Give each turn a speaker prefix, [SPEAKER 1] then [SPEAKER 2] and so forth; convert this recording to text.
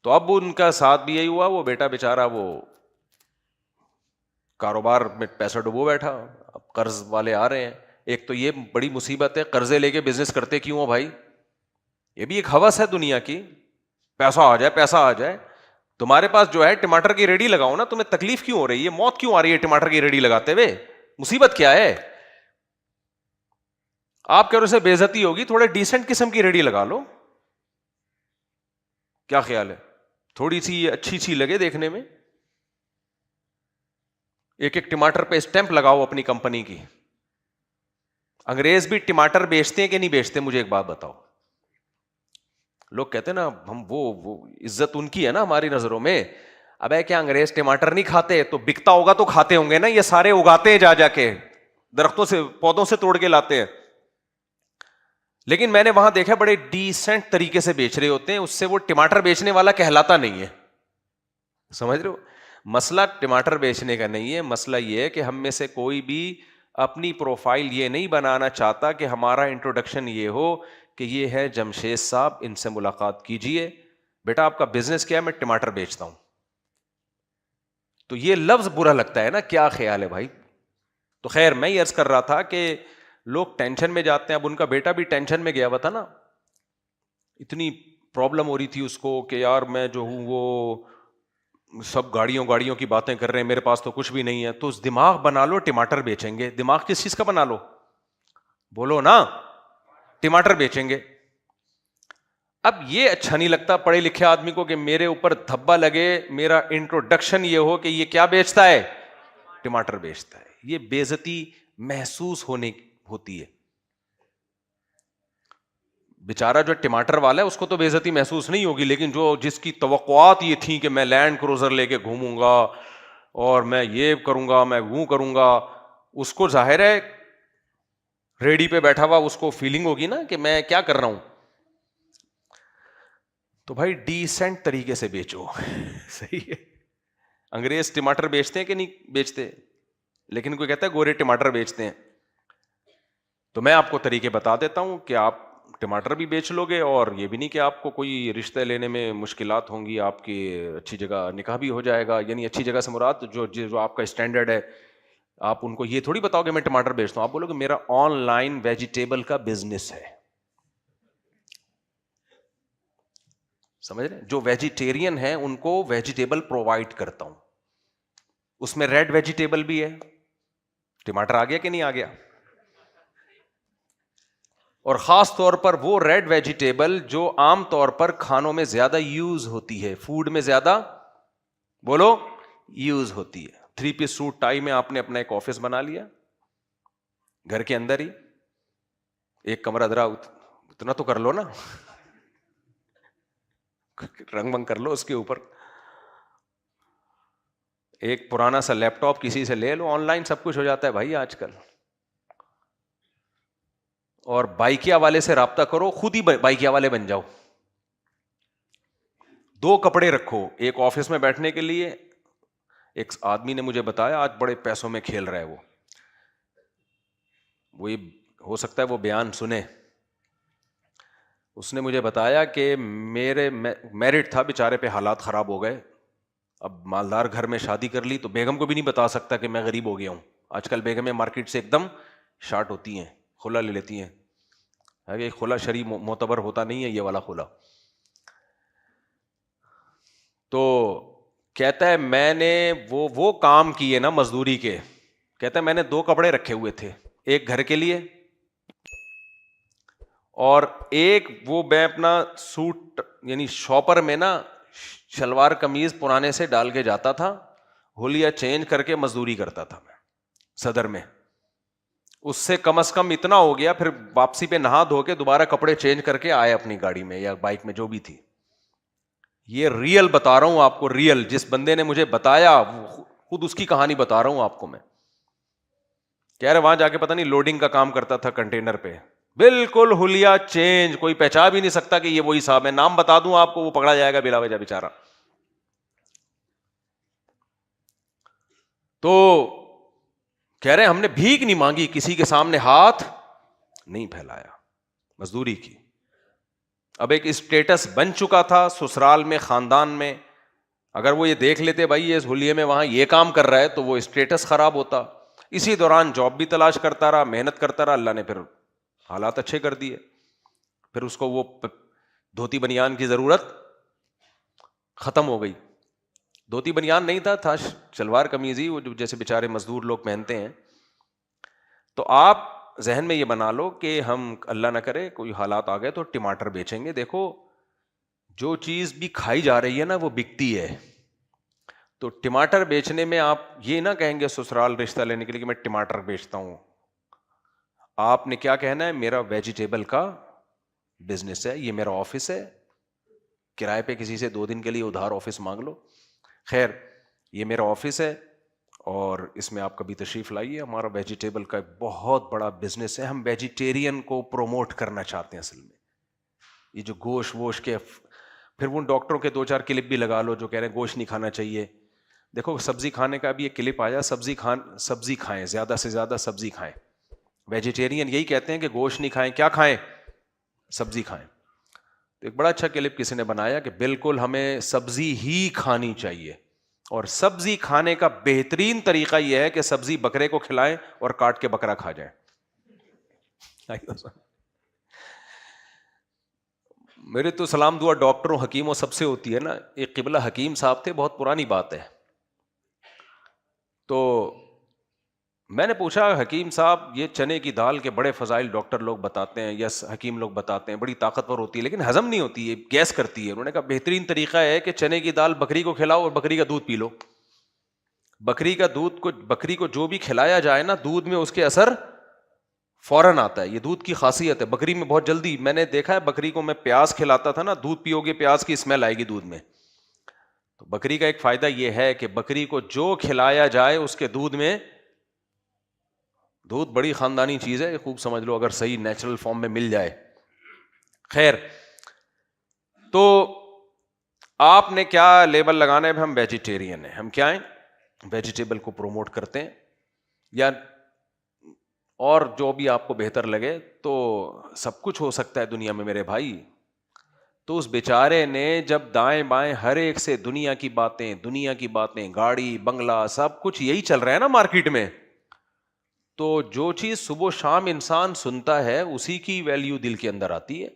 [SPEAKER 1] تو اب ان کا ساتھ بھی یہی ہوا, وہ بیٹا بیچارہ وہ کاروبار میں پیسہ ڈبو بیٹھا, اب قرض والے آ رہے ہیں. ایک تو یہ بڑی مصیبت ہے, قرضے لے کے بزنس کرتے کیوں ہو بھائی؟ یہ بھی ایک ہوس ہے دنیا کی, پیسہ آ جائے پیسہ آ جائے. تمہارے پاس جو ہے ٹماٹر کی ریڈی لگاؤ نا, تمہیں تکلیف کیوں ہو رہی ہے, موت کیوں آ رہی ہے ٹماٹر کی ریڈی لگاتے ہوئے؟ مصیبت کیا ہے؟ آپ کہہ رہے سے بے عزتی ہوگی, تھوڑے ڈیسنٹ قسم کی ریڈی لگا لو. کیا خیال ہے؟ تھوڑی سی اچھی سی لگے دیکھنے میں. ایک ایک ٹماٹر پہ اسٹیمپ لگاؤ اپنی کمپنی کی. انگریز بھی ٹماٹر بیچتے ہیں کہ نہیں بیچتے؟ مجھے ایک بات بتاؤ. لوگ کہتے ہیں نا ہم وہ عزت ان کی ہے نا ہماری نظروں میں. ابے کیا انگریز ٹماٹر نہیں کھاتے؟ تو بکتا ہوگا تو کھاتے ہوں گے نا, یہ سارے اگاتے ہیں جا کے درختوں سے پودوں سے توڑ کے لاتے ہیں. لیکن میں نے وہاں دیکھا بڑے ڈیسنٹ طریقے سے بیچ رہے ہوتے ہیں, اس سے وہ ٹماٹر بیچنے والا کہلاتا نہیں ہے. سمجھ رہے ہو؟ مسئلہ ٹماٹر بیچنے کا نہیں ہے, مسئلہ یہ ہے کہ ہم میں سے کوئی بھی اپنی پروفائل یہ نہیں بنانا چاہتا کہ ہمارا انٹروڈکشن یہ ہو کہ یہ ہے جمشید صاحب, ان سے ملاقات کیجئے. بیٹا آپ کا بزنس کیا ہے؟ میں ٹماٹر بیچتا ہوں. تو یہ لفظ برا لگتا ہے نا, کیا خیال ہے بھائی؟ تو خیر میں یہ عرض کر رہا تھا کہ لوگ ٹینشن میں جاتے ہیں. اب ان کا بیٹا بھی ٹینشن میں گیا ہوا تھا نا, اتنی پرابلم ہو رہی تھی اس کو کہ یار میں جو ہوں وہ سب گاڑیوں کی باتیں کر رہے ہیں, میرے پاس تو کچھ بھی نہیں ہے. تو دماغ بنا لو ٹماٹر بیچیں گے. دماغ کس چیز کا بنا لو؟ بولو نا, ٹماٹر بیچیں گے. اب یہ اچھا نہیں لگتا پڑھے لکھے آدمی کو کہ میرے اوپر دھبا لگے, میرا انٹروڈکشن یہ ہو کہ یہ کیا بیچتا ہے؟ ٹماٹر بیچتا ہے. یہ بے عزتی محسوس ہوتی ہے. بیچارہ جو ٹماٹر والا ہے اس کو تو بے عزتی محسوس نہیں ہوگی, لیکن جس کی توقعات یہ تھیں کہ میں لینڈ کروزر لے کے گھوموں گا اور میں یہ کروں گا میں وہ کروں گا, اس کو ظاہر ہے ریڈی پہ بیٹھا ہوا اس کو فیلنگ ہوگی نا کہ میں کیا کر رہا ہوں. تو بھائی ڈیسنٹ طریقے سے بیچو. صحیح ہے. انگریز ٹماٹر بیچتے ہیں کہ نہیں بیچتے؟ لیکن کوئی کہتا ہے گورے ٹماٹر بیچتے ہیں. تو میں آپ کو طریقے بتا دیتا ہوں کہ آپ ٹماٹر بھی بیچ لو گے, اور یہ بھی نہیں کہ آپ کو کوئی رشتہ لینے میں مشکلات ہوں گی, آپ کی اچھی جگہ نکاح بھی ہو جائے گا. یعنی اچھی جگہ سے مراد جو آپ کا اسٹینڈرڈ ہے, آپ ان کو یہ تھوڑی بتاؤ کہ میں ٹماٹر بیچتا ہوں, آپ بولو کہ میرا آن لائن ویجیٹیبل کا بزنس ہے. سمجھ رہے؟ جو ویجیٹیرین ہیں ان کو ویجیٹیبل پرووائڈ کرتا ہوں. اس میں ریڈ ویجیٹیبل بھی ہے. ٹماٹر آ گیا کہ نہیں آ گیا؟ اور خاص طور پر وہ ریڈ ویجیٹیبل جو عام طور پر کھانوں میں زیادہ یوز ہوتی ہے, فوڈ میں زیادہ بولو یوز ہوتی ہے. 3 پیس سوٹ ٹائی میں آپ نے اپنا ایک آفس بنا لیا گھر کے اندر ہی, ایک کمرہ ذرا اتنا تو کر لو نا, رنگ بنگ کر لو اس کے اوپر, ایک پرانا سا لیپ ٹاپ کسی سے لے لو, آن لائن سب کچھ ہو جاتا ہے بھائی آج کل. اور بائکیا والے سے رابطہ کرو, خود ہی بائکیا والے بن جاؤ. 2 کپڑے رکھو, ایک آفس میں بیٹھنے کے لیے. ایک آدمی نے مجھے بتایا آج بڑے پیسوں میں کھیل رہا ہے وہ یہ ہو سکتا ہے وہ بیان سنے. اس نے مجھے بتایا کہ میرے میرڈ تھا بیچارے پہ حالات خراب ہو گئے, اب مالدار گھر میں شادی کر لی تو بیگم کو بھی نہیں بتا سکتا کہ میں غریب ہو گیا ہوں. آج کل بیگمیں مارکیٹ سے ایک دم شارٹ ہوتی ہیں, خلا لے لیتی ہیں. خلا شریع معتبر ہوتا نہیں ہے یہ والا خلا. تو کہتا ہے میں نے وہ کام کیے نا مزدوری کے, کہتا ہے میں نے 2 کپڑے رکھے ہوئے تھے, ایک گھر کے لیے اور ایک وہ میں اپنا سوٹ یعنی شاپر میں نا شلوار قمیض پرانے سے ڈال کے جاتا تھا, ہولیا چینج کر کے مزدوری کرتا تھا میں صدر میں. اس سے کم از کم اتنا ہو گیا, پھر واپسی پہ نہا دھو کے دوبارہ کپڑے چینج کر کے آئے اپنی گاڑی میں یا بائک میں جو بھی تھی. یہ ریئل بتا رہا ہوں آپ کو, ریئل جس بندے نے مجھے بتایا خود اس کی کہانی بتا رہا ہوں آپ کو میں. کہہ رہے وہاں جا کے پتہ نہیں لوڈنگ کا کام کرتا تھا کنٹینر پہ, بالکل ہولیا چینج, کوئی پہچان بھی نہیں سکتا کہ یہ وہی صاحب ہے. نام بتا دوں آپ کو وہ پکڑا جائے گا بلا وجہ بیچارہ. تو کہہ رہے ہم نے بھیک نہیں مانگی, کسی کے سامنے ہاتھ نہیں پھیلایا, مزدوری کی. اب ایک اسٹیٹس بن چکا تھا سسرال میں، خاندان میں، اگر وہ یہ دیکھ لیتے بھائی یہ حلیے میں وہاں یہ کام کر رہا ہے تو وہ اسٹیٹس خراب ہوتا. اسی دوران جاب بھی تلاش کرتا رہا، محنت کرتا رہا، اللہ نے پھر حالات اچھے کر دیے. پھر اس کو وہ دھوتی بنیان کی ضرورت ختم ہو گئی. دھوتی بنیان نہیں تھا شلوار قمیض ہی، وہ جیسے بیچارے مزدور لوگ پہنتے ہیں. تو آپ ذہن میں یہ بنا لو کہ ہم اللہ نہ کرے کوئی حالات آ گئے تو ٹماٹر بیچیں گے. دیکھو جو چیز بھی کھائی جا رہی ہے نا وہ بکتی ہے. تو ٹماٹر بیچنے میں آپ یہ نہ کہیں گے سسرال رشتہ لینے کے لیے کہ میں ٹماٹر بیچتا ہوں. آپ نے کیا کہنا ہے؟ میرا ویجیٹیبل کا بزنس ہے، یہ میرا آفس ہے، کرائے پہ کسی سے 2 دن کے لیے ادھار آفس مانگ لو. خیر یہ میرا آفس ہے اور اس میں آپ کبھی تشریف لائیے. ہمارا ویجیٹیبل کا ایک بہت بڑا بزنس ہے، ہم ویجیٹیرین کو پروموٹ کرنا چاہتے ہیں. اصل میں یہ جو گوشت ووش کے، پھر وہ ڈاکٹروں کے 2-4 کلپ بھی لگا لو جو کہہ رہے ہیں گوشت نہیں کھانا چاہیے. دیکھو سبزی کھانے کا بھی ایک کلپ آیا، سبزی کھائیں، زیادہ سے زیادہ سبزی کھائیں. ویجیٹیرین یہی کہتے ہیں کہ گوشت نہیں کھائیں، کیا کھائیں؟ سبزی کھائیں. تو ایک بڑا اچھا کلپ کسی نے بنایا کہ بالکل ہمیں سبزی ہی کھانی چاہیے، اور سبزی کھانے کا بہترین طریقہ یہ ہے کہ سبزی بکرے کو کھلائیں اور کاٹ کے بکرا کھا جائیں. میرے تو سلام دعا ڈاکٹروں حکیموں سب سے ہوتی ہے نا. ایک قبلہ حکیم صاحب تھے، بہت پرانی بات ہے. تو میں نے پوچھا حکیم صاحب یہ چنے کی دال کے بڑے فضائل ڈاکٹر لوگ بتاتے ہیں، یس حکیم لوگ بتاتے ہیں، بڑی طاقتور ہوتی ہے لیکن ہضم نہیں ہوتی ہے، گیس کرتی ہے. انہوں نے کہا بہترین طریقہ ہے کہ چنے کی دال بکری کو کھلاؤ اور بکری کا دودھ پی لو. بکری کو جو بھی کھلایا جائے نا دودھ میں اس کے اثر فوراً آتا ہے. یہ دودھ کی خاصیت ہے، بکری میں بہت جلدی. میں نے دیکھا ہے بکری کو میں پیاز کھلاتا تھا نا، دودھ پیو گے پیاز کی اسمیل آئے گی دودھ میں. تو بکری کا ایک فائدہ یہ ہے کہ بکری کو جو کھلایا جائے اس کے دودھ میں، دودھ بڑی خاندانی چیز ہے، خوب سمجھ لو اگر صحیح نیچرل فارم میں مل جائے. خیر تو آپ نے کیا لیبل لگانا ہے؟ ہم ویجیٹیرین ہیں. ہم کیا ہیں؟ ویجیٹیبل کو پروموٹ کرتے ہیں، یا اور جو بھی آپ کو بہتر لگے. تو سب کچھ ہو سکتا ہے دنیا میں میرے بھائی. تو اس بیچارے نے جب دائیں بائیں ہر ایک سے دنیا کی باتیں، گاڑی بنگلہ سب کچھ یہی چل رہا ہے نا مارکیٹ میں. تو جو چیز صبح و شام انسان سنتا ہے اسی کی ویلیو دل کے اندر آتی ہے.